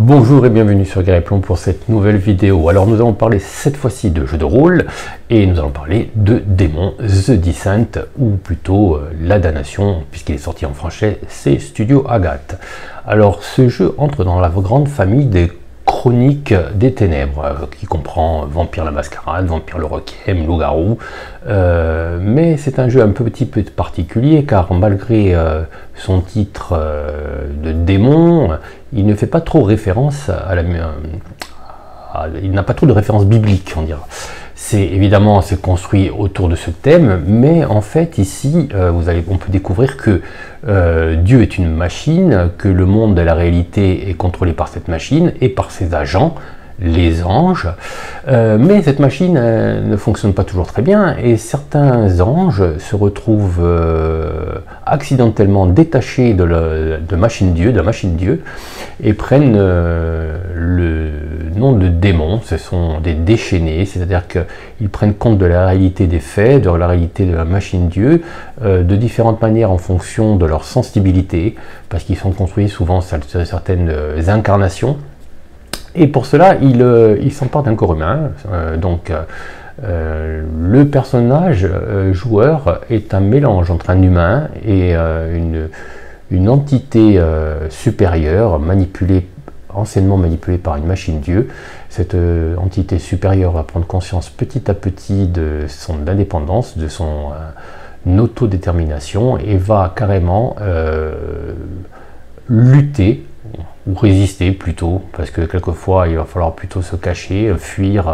Bonjour et bienvenue sur Gareplon pour cette nouvelle vidéo. Alors nous allons parler cette fois-ci de jeux de rôle et nous allons parler de Démon The Descent, ou plutôt La Damnation, puisqu'il est sorti en français, c'est Studio Agathe. Alors ce jeu entre dans la grande famille des Chroniques des Ténèbres, qui comprend Vampire la Mascarade, Vampire le Requiem, Loup-Garou, mais c'est un jeu un petit peu particulier car malgré son titre de démon, il ne fait pas trop référence il n'a pas trop de références bibliques, on dira. C'est construit autour de ce thème, mais en fait ici on peut découvrir que Dieu est une machine, que le monde de la réalité est contrôlé par cette machine et par ses agents, les anges, mais cette machine ne fonctionne pas toujours très bien et certains anges se retrouvent accidentellement détachés de la machine Dieu et prennent le nom de démons. Ce sont des déchaînés, c'est-à-dire qu'ils prennent compte de la réalité des faits, de la réalité de la machine Dieu, de différentes manières en fonction de leur sensibilité, parce qu'ils sont construits souvent certaines incarnations. Et pour cela, il s'empare d'un corps humain. Le personnage joueur est un mélange entre un humain et une entité supérieure, anciennement manipulée par une machine Dieu. Cette entité supérieure va prendre conscience petit à petit de son indépendance, de son autodétermination, et va carrément lutter, ou résister plutôt, parce que quelquefois il va falloir plutôt se cacher, fuir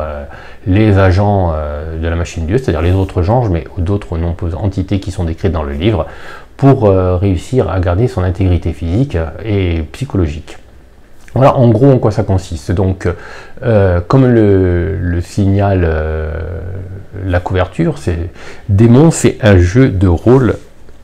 les agents de la machine Dieu, c'est-à-dire les autres anges, mais d'autres nombreuses entités qui sont décrites dans le livre, pour réussir à garder son intégrité physique et psychologique. Voilà en gros en quoi ça consiste. Donc comme le signale la couverture, Démon, c'est un jeu de rôle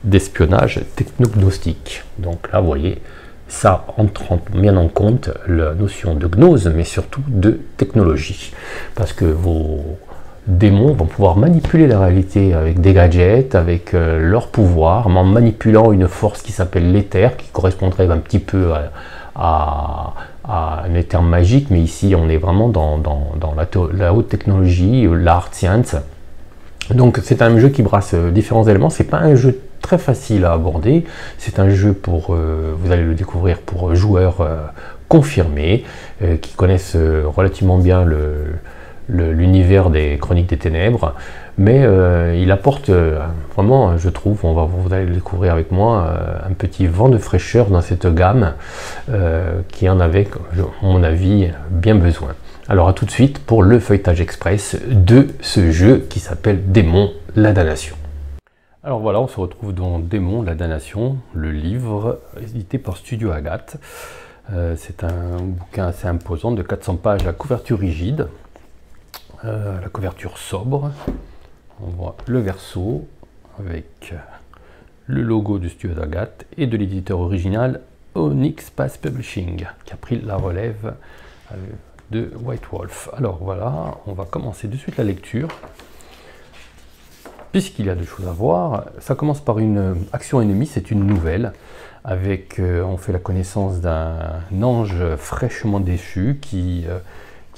d'espionnage technognostique. Donc là vous voyez, ça entre bien en compte la notion de gnose, mais surtout de technologie. Parce que vos démons vont pouvoir manipuler la réalité avec des gadgets, avec leur pouvoir, en manipulant une force qui s'appelle l'éther, qui correspondrait un petit peu à un éther magique, mais ici on est vraiment dans la haute technologie, l'art science. Donc c'est un jeu qui brasse différents éléments. C'est pas un jeu très facile à aborder, c'est un jeu pour, vous allez le découvrir, pour joueurs confirmés, qui connaissent relativement bien l'univers des Chroniques des Ténèbres, mais il apporte vraiment, je trouve, vous allez le découvrir avec moi, un petit vent de fraîcheur dans cette gamme qui en avait, à mon avis, bien besoin. Alors à tout de suite pour le feuilletage express de ce jeu qui s'appelle Démon, la Damnation. Alors voilà, on se retrouve dans Démon, la Damnation, le livre édité par Studio Agathe. C'est un bouquin assez imposant de 400 pages à couverture rigide, la couverture sobre. On voit le verso avec le logo du Studio Agathe et de l'éditeur original Onyx Space Publishing qui a pris la relève de White Wolf. Alors voilà, on va commencer de suite la lecture. Puisqu'il y a deux choses à voir, ça commence par une action ennemie, c'est une nouvelle, avec, on fait la connaissance d'un ange fraîchement déchu qui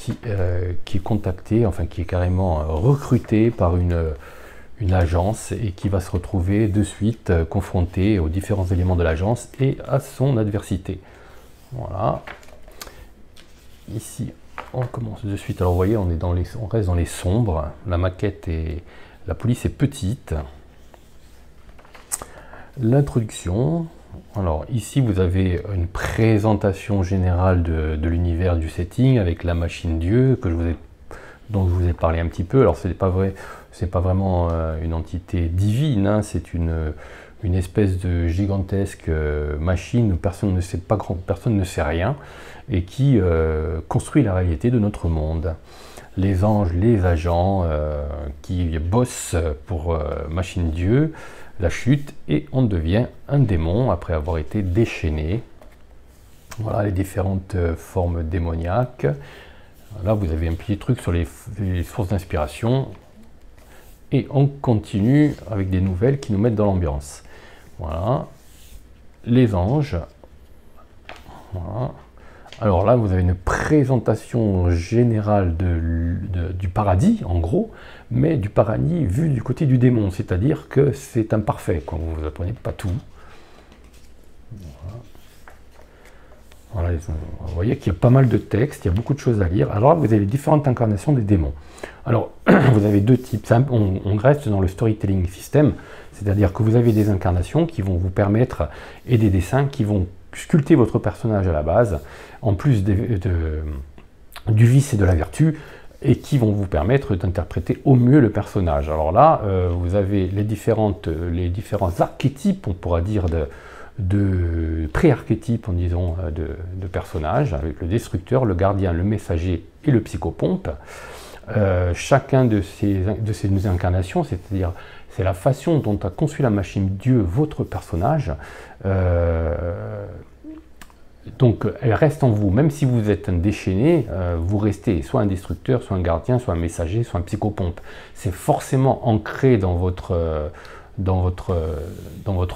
est contacté, enfin qui est carrément recruté par une agence et qui va se retrouver de suite confronté aux différents éléments de l'agence et à son adversité. Voilà. Ici, on commence de suite. Alors vous voyez, on reste dans les sombres, la maquette est... La police est petite. L'introduction. Alors ici vous avez une présentation générale de l'univers du setting avec la machine Dieu dont je vous ai parlé un petit peu. Alors c'est pas vraiment une entité divine, hein, c'est une espèce de gigantesque machine où personne ne sait rien et qui construit la réalité de notre monde. Les anges, les agents qui bossent pour Machine Dieu, la chute, et on devient un démon après avoir été déchaîné. Voilà les différentes formes démoniaques. Là, vous avez un petit truc sur les sources d'inspiration. Et on continue avec des nouvelles qui nous mettent dans l'ambiance. Voilà. Les anges. Voilà. Alors là, vous avez une présentation générale du paradis, en gros, mais du paradis vu du côté du démon, c'est-à-dire que c'est imparfait, quand vous n'apprenez pas tout. Voilà, vous voyez qu'il y a pas mal de textes, il y a beaucoup de choses à lire. Alors là, vous avez les différentes incarnations des démons. Alors, vous avez deux types. On reste dans le storytelling system, c'est-à-dire que vous avez des incarnations qui vont vous permettre, et des dessins qui vont sculpter votre personnage à la base, en plus du vice et de la vertu, et qui vont vous permettre d'interpréter au mieux le personnage. Alors là, vous avez les différents archétypes, on pourra dire, de pré-archétypes, en disant, de personnages, avec le destructeur, le gardien, le messager et le psychopompe. Chacun de ces incarnations, c'est-à-dire c'est la façon dont a conçu la machine Dieu votre personnage, donc elle reste en vous, même si vous êtes un déchaîné, vous restez soit un destructeur, soit un gardien, soit un messager, soit un psychopompe. C'est forcément ancré dans votre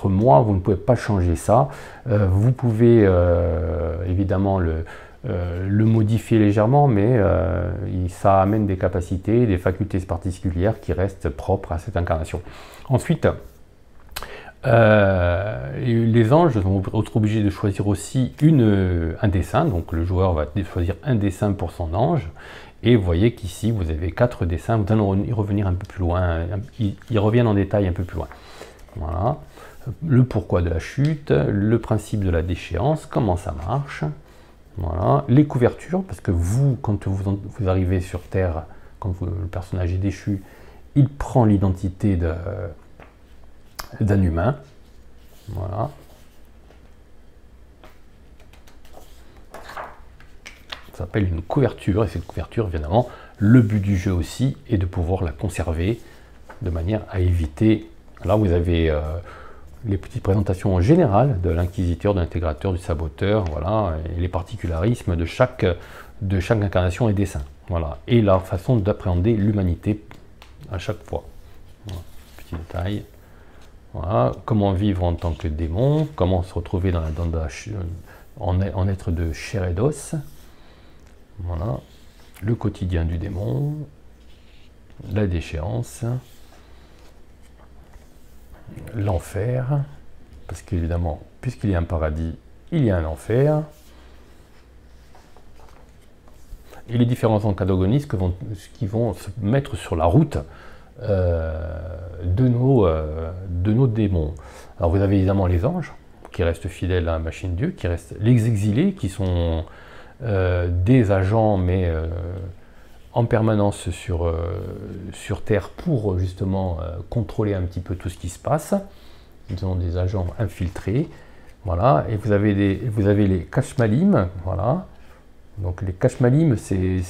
moi, vous ne pouvez pas changer ça. Vous pouvez évidemment le modifier légèrement, mais ça amène des capacités, des facultés particulières qui restent propres à cette incarnation. Ensuite, les anges vont être obligés de choisir aussi un dessin, donc le joueur va choisir un dessin pour son ange, et vous voyez qu'ici vous avez 4 dessins, vous allez y revenir un peu plus loin, ils reviennent en détail un peu plus loin. Voilà, le pourquoi de la chute, le principe de la déchéance, comment ça marche, voilà, les couvertures, parce que vous, quand vous arrivez sur Terre, quand le personnage est déchu, il prend l'identité d'un humain, voilà. Ça s'appelle une couverture, et cette couverture, évidemment, le but du jeu aussi est de pouvoir la conserver de manière à éviter. Là, vous avez les petites présentations générales de l'inquisiteur, de l'intégrateur, du saboteur, voilà, et les particularismes de chaque incarnation et dessin, voilà, et la façon d'appréhender l'humanité à chaque fois. Voilà, petit détail. Voilà, comment vivre en tant que démon, comment se retrouver en être de chair et d'os. Voilà, le quotidien du démon, la déchéance, l'enfer, parce qu'évidemment, puisqu'il y a un paradis, il y a un enfer, et les différents antagonistes qui vont se mettre sur la route de nos démons. Alors vous avez évidemment les anges, qui restent fidèles à la machine Dieu, qui restent les exilés, qui sont des agents, mais en permanence sur Terre pour justement contrôler un petit peu tout ce qui se passe. Ils sont des agents infiltrés, voilà. Et vous avez les Kashmalim, voilà. Donc les Kashmalim, c'est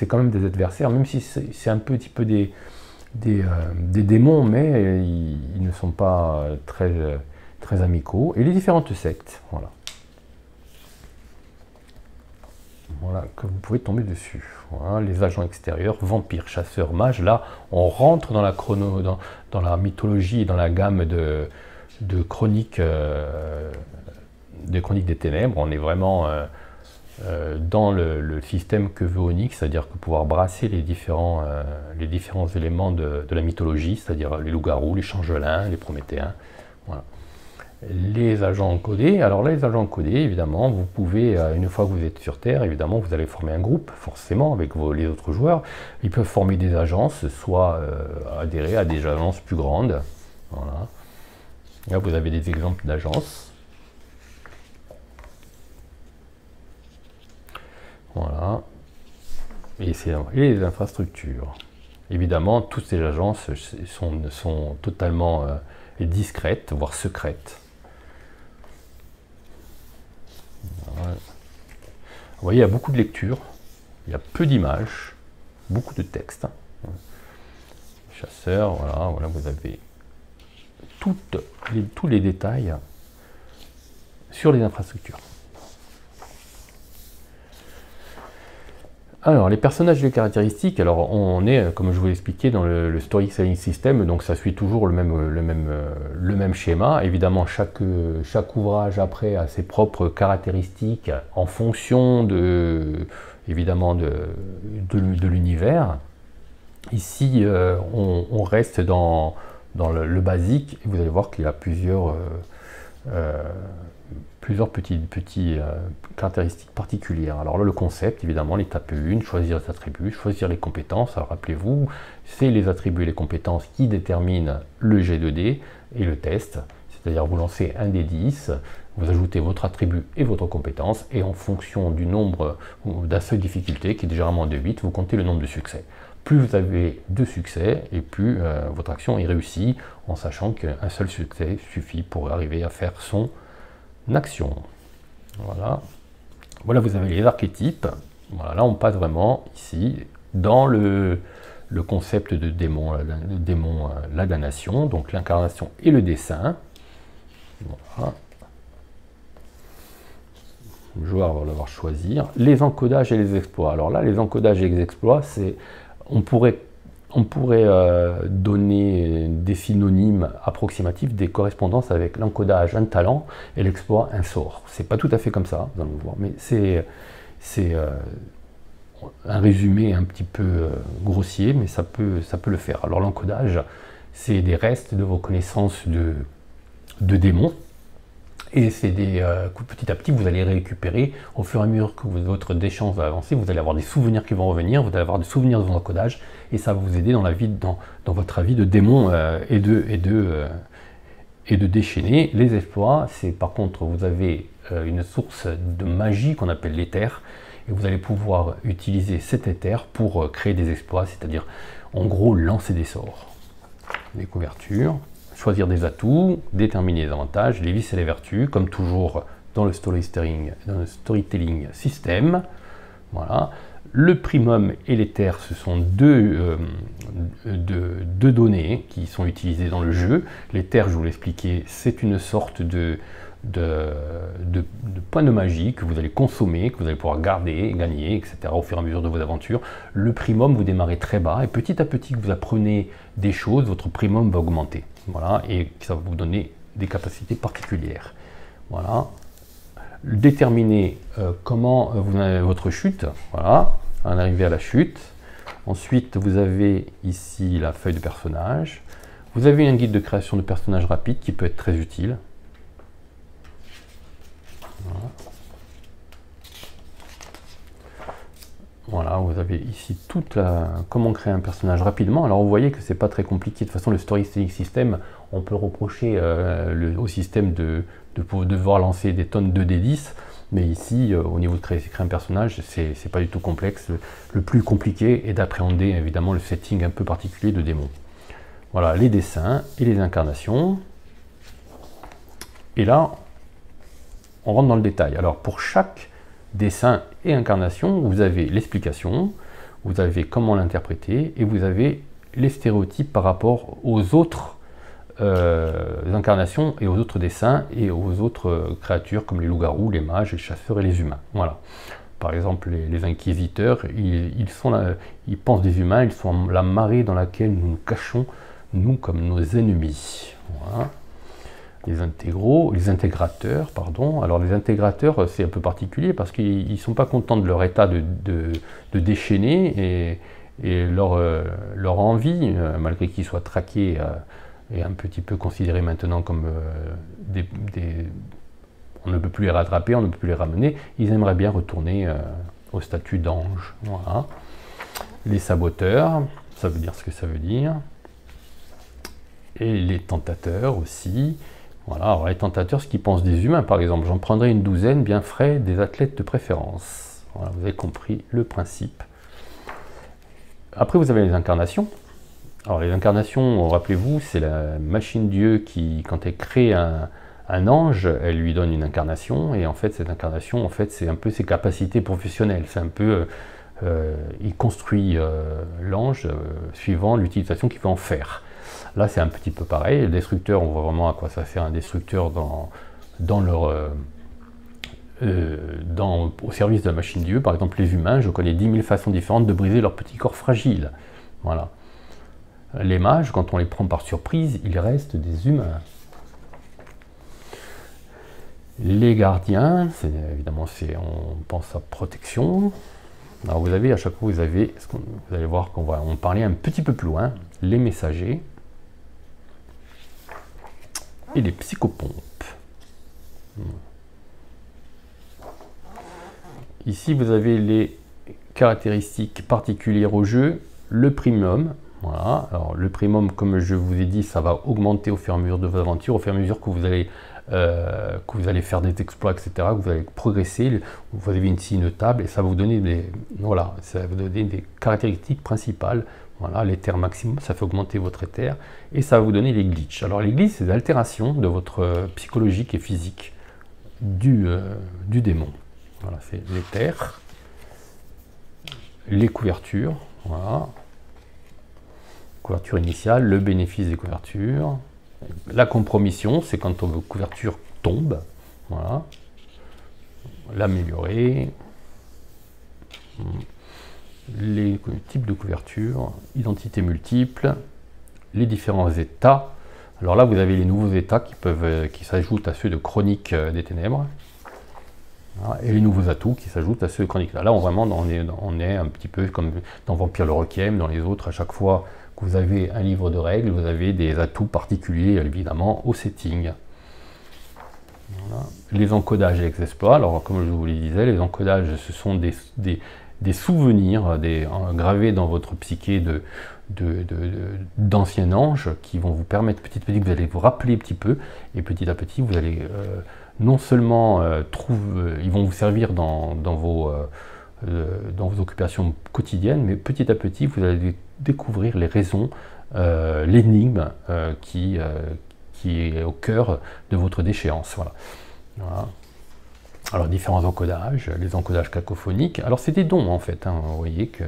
quand même des adversaires, même si c'est un petit peu des démons, mais ils ne sont pas très amicaux. Et les différentes sectes, voilà. Voilà, que vous pouvez tomber dessus. Voilà, les agents extérieurs, vampires, chasseurs, mages. Là, on rentre dans la mythologie et dans la gamme de chroniques, des ténèbres. On est vraiment dans le système que veut Onyx, c'est-à-dire que pouvoir brasser les différents éléments de la mythologie, c'est-à-dire les loups-garous, les changelins, les prométhéens. Voilà. Les agents codés, alors là les agents codés, évidemment, vous pouvez, une fois que vous êtes sur Terre, évidemment, vous allez former un groupe, forcément, avec les autres joueurs. Ils peuvent former des agences, soit adhérer à des agences plus grandes. Voilà. Là, vous avez des exemples d'agences. Voilà. Et les infrastructures. Évidemment, toutes ces agences sont totalement discrètes, voire secrètes. Voilà. Vous voyez, il y a beaucoup de lectures, il y a peu d'images, beaucoup de textes. Chasseurs, voilà, vous avez tous les détails sur les infrastructures. Alors, les personnages et les caractéristiques, alors on est, comme je vous l'ai expliqué, dans le storytelling system, donc ça suit toujours le même schéma. Évidemment, chaque ouvrage après a ses propres caractéristiques en fonction évidemment de l'univers. Ici, on reste dans le basique, et vous allez voir qu'il y a plusieurs petites caractéristiques particulières. Alors là, le concept, évidemment, l'étape 1, choisir les attributs, choisir les compétences. Alors rappelez-vous, c'est les attributs et les compétences qui déterminent le G2D et le test. C'est-à-dire vous lancez un des 10, vous ajoutez votre attribut et votre compétence, et en fonction du nombre d'un seuil de difficulté, qui est généralement de 8, vous comptez le nombre de succès. Plus vous avez de succès, et plus votre action est réussie, en sachant qu'un seul succès suffit pour arriver à faire son action. Voilà. Voilà, vous avez les archétypes. Voilà, là on passe vraiment ici dans le concept de démon, la damnation, donc l'incarnation et le dessin. Voilà. Le joueur va devoir choisir. Les encodages et les exploits. Alors là, les encodages et les exploits, c'est on pourrait donner des synonymes approximatifs, des correspondances avec l'encodage un talent et l'exploit un sort. C'est pas tout à fait comme ça, nous allons voir, mais c'est un résumé un petit peu grossier, mais ça peut le faire. Alors l'encodage, c'est des restes de vos connaissances de démons, et c'est petit à petit vous allez récupérer au fur et à mesure que votre déchange va avancer. Vous allez avoir des souvenirs qui vont revenir, vous allez avoir des souvenirs de vos encodages, et ça va vous aider dans votre vie de démon et de déchaîner. Les exploits, c'est par contre, vous avez une source de magie qu'on appelle l'éther, et vous allez pouvoir utiliser cet éther pour créer des exploits, c'est-à-dire en gros lancer des sorts. Les couvertures. Choisir des atouts, déterminer les avantages, les vices et les vertus, comme toujours dans le storytelling system. Voilà. Le primum et l'éther, ce sont deux données qui sont utilisées dans le jeu. L'éther, je vous l'ai expliqué, c'est une sorte de points de magie que vous allez consommer, que vous allez pouvoir garder, gagner, etc. au fur et à mesure de vos aventures. Le primum, vous démarrez très bas, et petit à petit que vous apprenez des choses, votre primum va augmenter. Voilà, et ça va vous donner des capacités particulières. Voilà. Déterminer comment vous avez votre chute. Voilà, en arriver à la chute. Ensuite, vous avez ici la feuille de personnage. Vous avez un guide de création de personnages rapide qui peut être très utile. Voilà. Voilà, vous avez ici comment créer un personnage rapidement. Alors vous voyez que c'est pas très compliqué. De toute façon, le storytelling system, on peut reprocher au système de devoir lancer des tonnes de D10, mais ici, au niveau de créer un personnage, c'est pas du tout complexe. Le plus compliqué est d'appréhender évidemment le setting un peu particulier de démon. Voilà, les dessins et les incarnations. Et là, on rentre dans le détail. Alors pour chaque dessin et incarnation, vous avez l'explication, vous avez comment l'interpréter, et vous avez les stéréotypes par rapport aux autres incarnations et aux autres dessins et aux autres créatures comme les loups-garous, les mages, les chasseurs et les humains. Voilà. Par exemple, les inquisiteurs, ils pensent des humains, ils sont la marée dans laquelle nous nous cachons, nous comme nos ennemis. Voilà. Les intégrateurs, pardon. Alors les intégrateurs, c'est un peu particulier parce qu'ils ne sont pas contents de leur état de déchaîner, et leur envie, malgré qu'ils soient traqués, est un petit peu considéré maintenant comme on ne peut plus les rattraper, on ne peut plus les ramener. Ils aimeraient bien retourner au statut d'ange. Voilà. Les saboteurs, ça veut dire ce que ça veut dire. Et les tentateurs aussi. Voilà, alors les tentateurs, ce qu'ils pensent des humains, par exemple. J'en prendrai une douzaine, bien frais, des athlètes de préférence. Voilà, vous avez compris le principe. Après, vous avez les incarnations. Alors les incarnations, rappelez-vous, c'est la machine Dieu qui, quand elle crée un ange, elle lui donne une incarnation, et en fait cette incarnation, en fait, c'est un peu ses capacités professionnelles. C'est un peu, il construit l'ange suivant l'utilisation qu'il veut en faire. Là, c'est un petit peu pareil. Les destructeurs, on voit vraiment à quoi ça sert un destructeur dans leur au service de la machine Dieu, par exemple les humains, je connais 10 000 façons différentes de briser leur petit corps fragile. Voilà. Les mages, quand on les prend par surprise, ils restent des humains. Les gardiens, évidemment, on pense à protection. Alors vous avez, à chaque fois, vous allez voir qu'on va en parler un petit peu plus loin, les messagers et les psychopompes. Ici, vous avez les caractéristiques particulières au jeu, le primum. Voilà. Alors, le primum, comme je vous ai dit, ça va augmenter au fur et à mesure de vos aventures, au fur et à mesure que vous allez faire des exploits, etc., que vous allez progresser. Vous avez ici une table et ça va vous donner des caractéristiques principales. Voilà, l'éther maximum, ça fait augmenter votre éther et ça va vous donner les glitches. Alors, les glitches, c'est des altérations de votre psychologique et physique du démon. Voilà, c'est l'éther, les couvertures, voilà, couverture initiale, le bénéfice des couvertures, la compromission, c'est quand vos couvertures tombent, voilà, l'améliorer, les types de couverture, identité multiple, les différents états. Alors là, vous avez les nouveaux états qui s'ajoutent à ceux de chronique des ténèbres. Et les nouveaux atouts qui s'ajoutent à ceux chroniques. Là, on est un petit peu comme dans Vampire le Requiem, dans les autres, à chaque fois que vous avez un livre de règles, vous avez des atouts particuliers, évidemment, au setting. Voilà. Les encodages et les exploits. Alors, comme je vous le disais, les encodages, ce sont des souvenirs gravés dans votre psyché d'anciens anges qui vont vous permettre petit à petit, vous allez vous rappeler un petit peu, et petit à petit, vous allez non seulement ils vont vous servir dans vos occupations quotidiennes, mais petit à petit, vous allez découvrir les raisons, l'énigme qui est au cœur de votre déchéance. Voilà. Voilà. Alors, différents encodages, les encodages cacophoniques. Alors, c'est des dons, en fait. Hein. Vous voyez que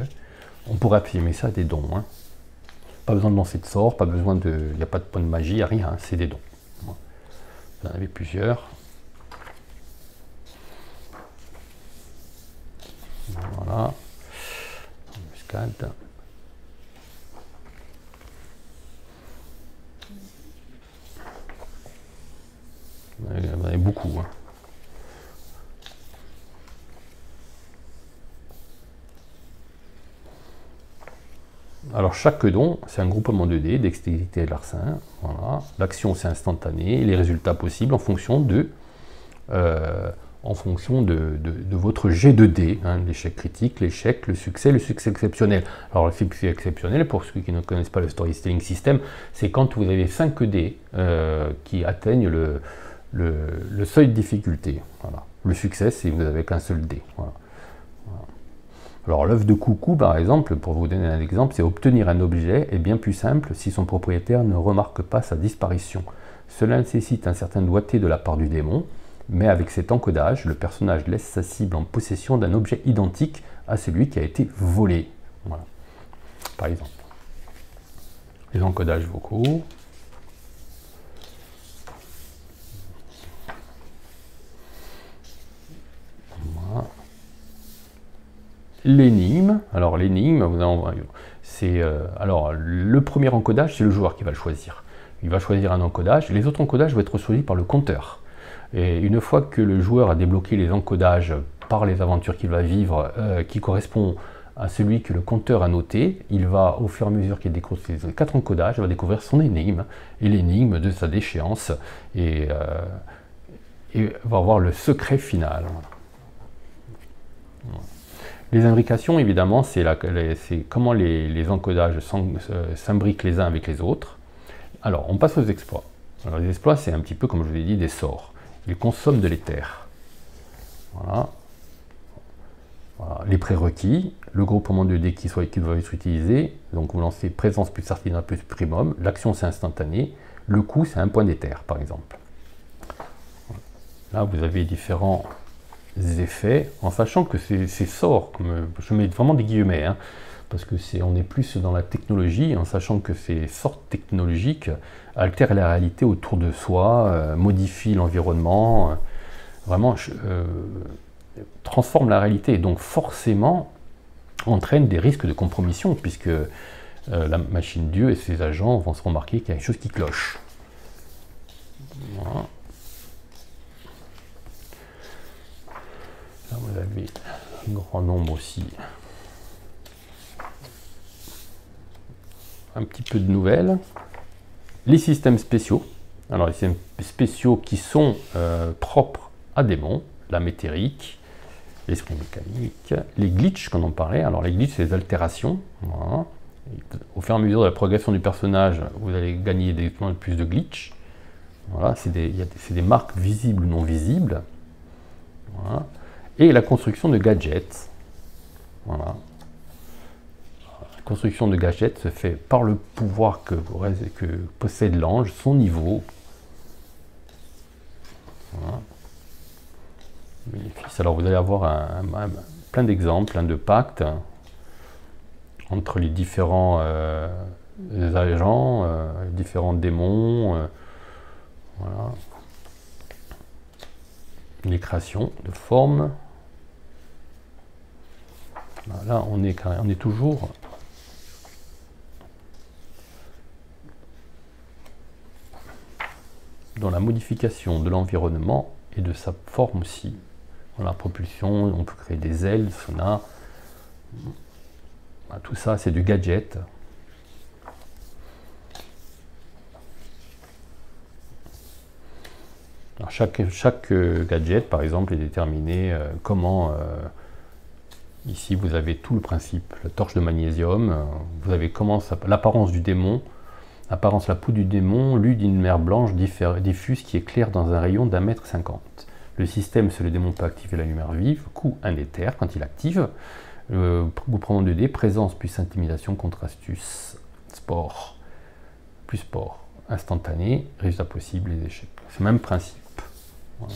on pourrait appeler ça des dons. Hein. Pas besoin de lancer de sorts, pas besoin il n'y a pas de point de magie, rien. Hein. C'est des dons. Voilà. Vous en avez plusieurs. Voilà. Embuscade. Vous en avez beaucoup. Hein. Alors chaque don, c'est un groupement de dés, dextérité et larcin. Voilà. L'action, c'est instantané. Et les résultats possibles en fonction de votre jet de dés, hein, l'échec critique, l'échec, le succès exceptionnel. Alors le succès exceptionnel, pour ceux qui ne connaissent pas le storytelling system, c'est quand vous avez 5 dés qui atteignent le seuil de difficulté. Voilà. Le succès, c'est vous n'avez qu'un seul dé. Voilà. Voilà. Alors l'œuf de coucou, par exemple, pour vous donner un exemple, c'est obtenir un objet est bien plus simple si son propriétaire ne remarque pas sa disparition. Cela nécessite un certain doigté de la part du démon, mais avec cet encodage, le personnage laisse sa cible en possession d'un objet identique à celui qui a été volé. Voilà. Par exemple. Les encodages vocaux. Voilà. L'énigme. Alors l'énigme, c'est alors le premier encodage, c'est le joueur qui va le choisir. Il va choisir un encodage. Les autres encodages vont être choisis par le compteur. Et une fois que le joueur a débloqué les encodages par les aventures qu'il va vivre, qui correspond à celui que le compteur a noté, il va, au fur et à mesure qu'il découvre ces 4 encodages, il va découvrir son énigme, et l'énigme de sa déchéance, et va avoir le secret final. Les imbrications, évidemment, c'est comment les encodages s'imbriquent les uns avec les autres. Alors, on passe aux exploits. Alors, les exploits, c'est un petit peu, comme je vous l'ai dit, des sorts. Ils consomment de l'éther. Voilà. Voilà. Les prérequis, le groupement de dés qui va être utilisé. Donc, vous lancez présence plus artisanat plus primum. L'action, c'est instantané. Le coût, c'est 1 point d'éther, par exemple. Là, vous avez différents effets, en sachant que ces sorts, je mets vraiment des guillemets, hein, parce que on est plus dans la technologie, en sachant que ces sorts technologiques altèrent la réalité autour de soi, modifient l'environnement, vraiment transforme la réalité et donc forcément entraîne des risques de compromission puisque la machine Dieu et ses agents vont se remarquer qu'il y a quelque chose qui cloche. Voilà. Là, vous avez un grand nombre aussi. Un petit peu de nouvelles. Les systèmes spéciaux. Alors, les systèmes spéciaux qui sont propres à démons, la métérique, l'esprit mécanique, les glitches qu'on en parlait. Alors, les glitches, c'est les altérations. Voilà. Au fur et à mesure de la progression du personnage, vous allez gagner des points de plus de glitch. Voilà, c'est des marques visibles ou non visibles. Voilà. Et la construction de gadgets. Voilà. La construction de gadgets se fait par le pouvoir que possède l'ange, son niveau. Voilà. Alors vous allez avoir plein d'exemples, plein de pactes entre les différents agents, les différents démons. Voilà. Les créations de formes. Là, on est toujours dans la modification de l'environnement et de sa forme aussi. Dans la propulsion, on peut créer des ailes, sonar. Tout ça, c'est du gadget. Alors chaque gadget, par exemple, est déterminé comment... ici, vous avez tout le principe. La torche de magnésium, vous avez l'apparence du démon. L'apparence, la peau du démon, lue d'une lumière blanche diffuse qui éclaire dans un rayon d'1,50 m. Le système, c'est le démon peut activer la lumière vive, coup un éther quand il active. Vous prenez 2 dés, présence plus intimidation contre astuce, sport, plus sport, instantané, résultat possible, les échecs. C'est le même principe. Voilà.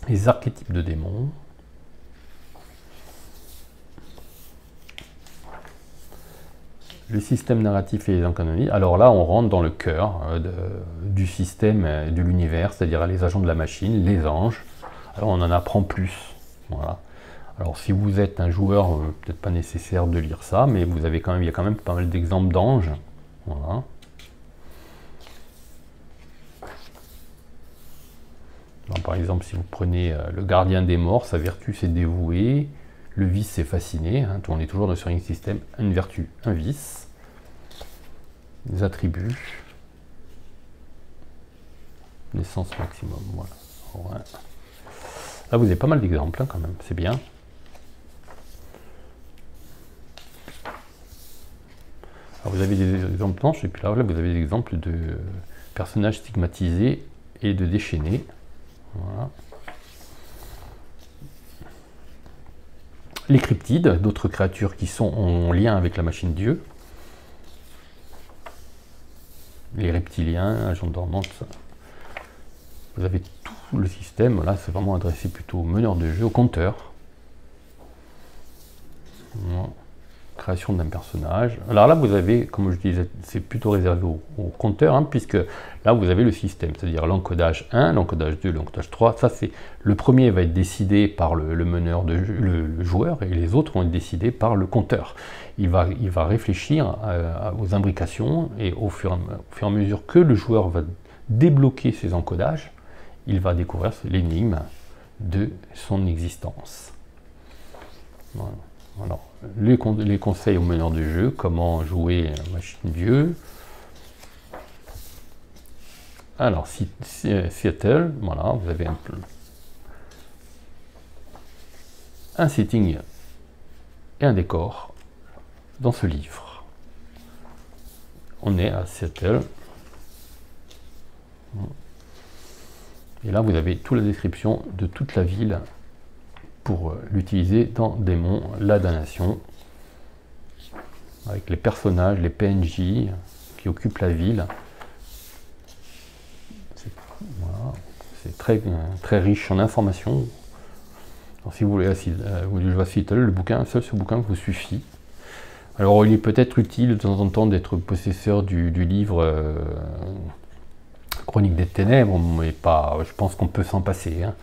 Les archétypes de démons. Le système narratif et les encanonies. Alors là, on rentre dans le cœur du système de l'univers, c'est-à-dire les agents de la machine, les anges. Alors on en apprend plus. Voilà. Alors si vous êtes un joueur, peut-être pas nécessaire de lire ça, mais il y a quand même pas mal d'exemples d'anges. Voilà. Alors, par exemple, si vous prenez le gardien des morts, sa vertu c'est dévoué, le vice c'est fasciné, hein, on est toujours sur un système, une vertu, un vice, des attributs, l'essence maximum, voilà. Ouais. Là vous avez pas mal d'exemples hein, quand même, c'est bien. Alors, vous avez des exemples blanches, et puis là vous avez des exemples de personnages stigmatisés et de déchaînés. Voilà. Les cryptides, d'autres créatures qui sont en lien avec la machine Dieu. Les reptiliens, agents dormants, tout ça. Vous avez tout le système, là c'est vraiment adressé plutôt aux meneurs de jeu, aux compteurs. Voilà. Création d'un personnage. Alors là vous avez, comme je disais, c'est plutôt réservé aux compteurs, hein, puisque là vous avez le système, c'est-à-dire l'encodage 1, l'encodage 2, l'encodage 3. Ça c'est le premier va être décidé par le meneur de jeu, le joueur, et les autres vont être décidés par le compteur. Il va réfléchir aux imbrications, et au fur et à mesure que le joueur va débloquer ses encodages, il va découvrir l'énigme de son existence. Voilà. Alors, les conseils aux meneurs de jeu, comment jouer machine Dieu. Alors, Seattle, voilà, vous avez un setting et un décor dans ce livre. On est à Seattle. Et là, vous avez toute la description de toute la ville pour l'utiliser dans Démon, la damnation, avec les personnages, les PNJ qui occupent la ville. C'est voilà, très riche en informations. Alors, si vous voulez jouer à Seattle, le bouquin, seul ce bouquin vous suffit. Alors il est peut-être utile de temps en temps d'être possesseur du livre Chronique des Ténèbres, mais pas, je pense qu'on peut s'en passer. Hein.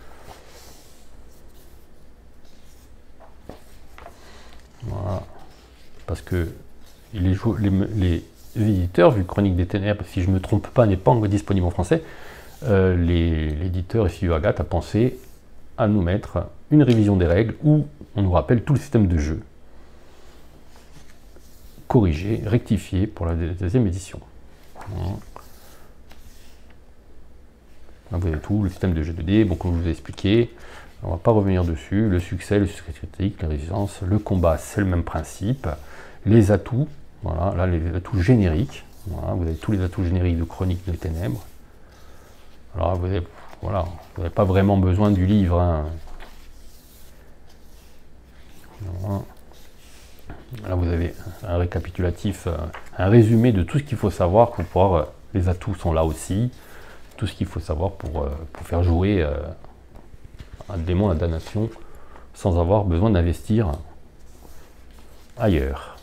Voilà. Parce que les éditeurs, vu que Chronique des Ténèbres, si je ne me trompe pas, n'est pas encore disponible en français, l'éditeur Studio Agathe a pensé à nous mettre une révision des règles où on nous rappelle tout le système de jeu. Corrigé, rectifié pour la deuxième édition. Voilà. Là, vous avez tout, le système de jeu de dés, bon, comme je vous ai expliqué, on ne va pas revenir dessus. Le succès, le succès critique, la résistance, le combat, c'est le même principe. Les atouts, voilà, là les atouts génériques, voilà, vous avez tous les atouts génériques de Chronique des Ténèbres. Alors vous n'avez pas vraiment besoin du livre. Hein. Voilà. Là vous avez un récapitulatif, un résumé de tout ce qu'il faut savoir pour pouvoir, les atouts sont là aussi, tout ce qu'il faut savoir pour faire jouer un démon à damnation sans avoir besoin d'investir ailleurs.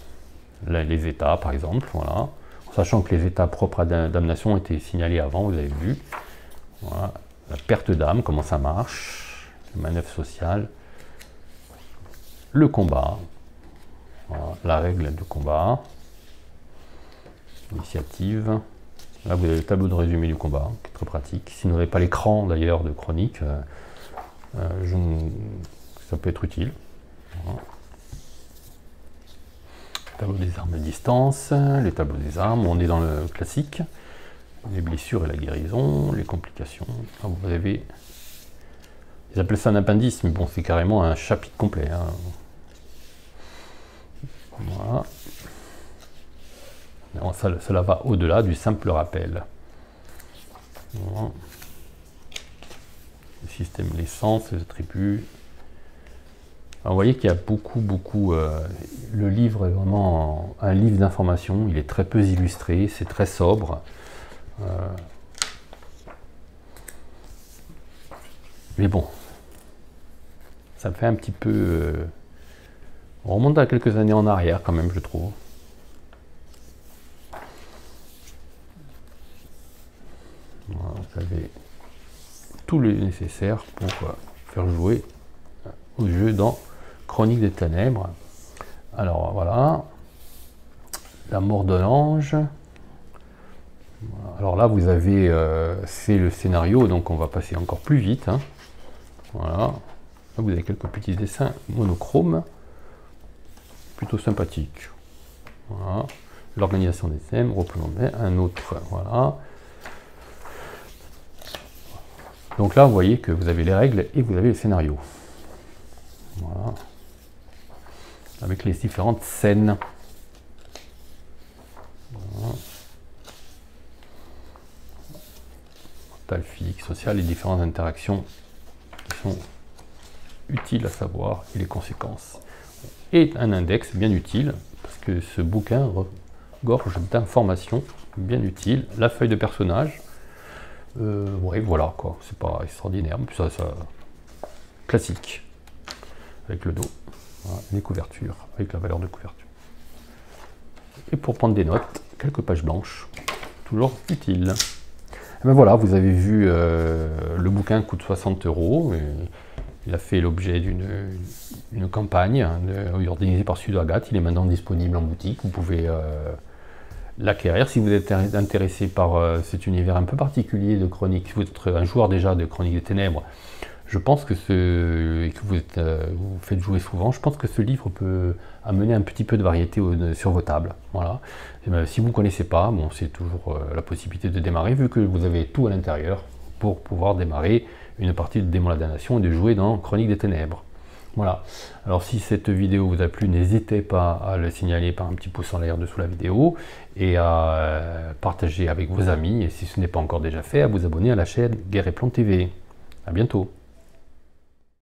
Là, les états par exemple, voilà, en sachant que les états propres à damnation étaient signalés avant, vous avez vu. Voilà. La perte d'âme, comment ça marche, les manœuvres sociales, le combat, voilà, la règle de combat, l'initiative. Là, vous avez le tableau de résumé du combat, qui est très pratique. Si vous n'avez pas l'écran d'ailleurs de Chronique, ça peut être utile. Voilà. Tableau des armes à distance, les tableaux des armes, on est dans le classique. Les blessures et la guérison, les complications. Là, vous avez, ils appellent ça un appendice, mais bon, c'est carrément un chapitre complet. Hein. Voilà. Non, cela va au-delà du simple rappel. Voilà. Le système, l'essence, les attributs. Alors, vous voyez qu'il y a beaucoup. Le livre est vraiment un livre d'information. Il est très peu illustré, c'est très sobre. Mais bon, ça fait un petit peu... on remonte à quelques années en arrière quand même, je trouve. Voilà, vous avez tout le nécessaire pour faire jouer au jeu dans Chronique des Ténèbres. Alors voilà, la mort de l'ange. Alors là, vous avez c'est le scénario, donc on va passer encore plus vite. Hein. Voilà. Là, vous avez quelques petits dessins monochromes, plutôt sympathiques. Voilà. L'organisation des thèmes, représenté un autre. Voilà. Donc là, vous voyez que vous avez les règles et vous avez le scénario. Voilà. Avec les différentes scènes. Voilà. Physique, sociale, les différentes interactions qui sont utiles à savoir et les conséquences. Et un index bien utile, parce que ce bouquin regorge d'informations bien utiles. La feuille de personnage, ouais, voilà quoi, c'est pas extraordinaire, mais ça classique, avec le dos, voilà, les couvertures, avec la valeur de couverture. Et pour prendre des notes, quelques pages blanches, toujours utiles. Et ben voilà, vous avez vu, le bouquin coûte 60 €. Il a fait l'objet d'une campagne organisée par Studio Agathe. Il est maintenant disponible en boutique. Vous pouvez l'acquérir si vous êtes intéressé par cet univers un peu particulier de Chronique. Si vous êtes un joueur déjà de Chronique des Ténèbres, je pense que vous faites jouer souvent, je pense que ce livre peut amener un petit peu de variété sur vos tables. Voilà. Si vous ne connaissez pas, bon, c'est toujours la possibilité de démarrer, vu que vous avez tout à l'intérieur pour pouvoir démarrer une partie de Démon la Damnation et de jouer dans Chronique des Ténèbres. Voilà. Alors si cette vidéo vous a plu, n'hésitez pas à le signaler par un petit pouce en l'air dessous la vidéo et à partager avec vos amis, et si ce n'est pas encore déjà fait, à vous abonner à la chaîne Guerre et Plomb TV. À bientôt.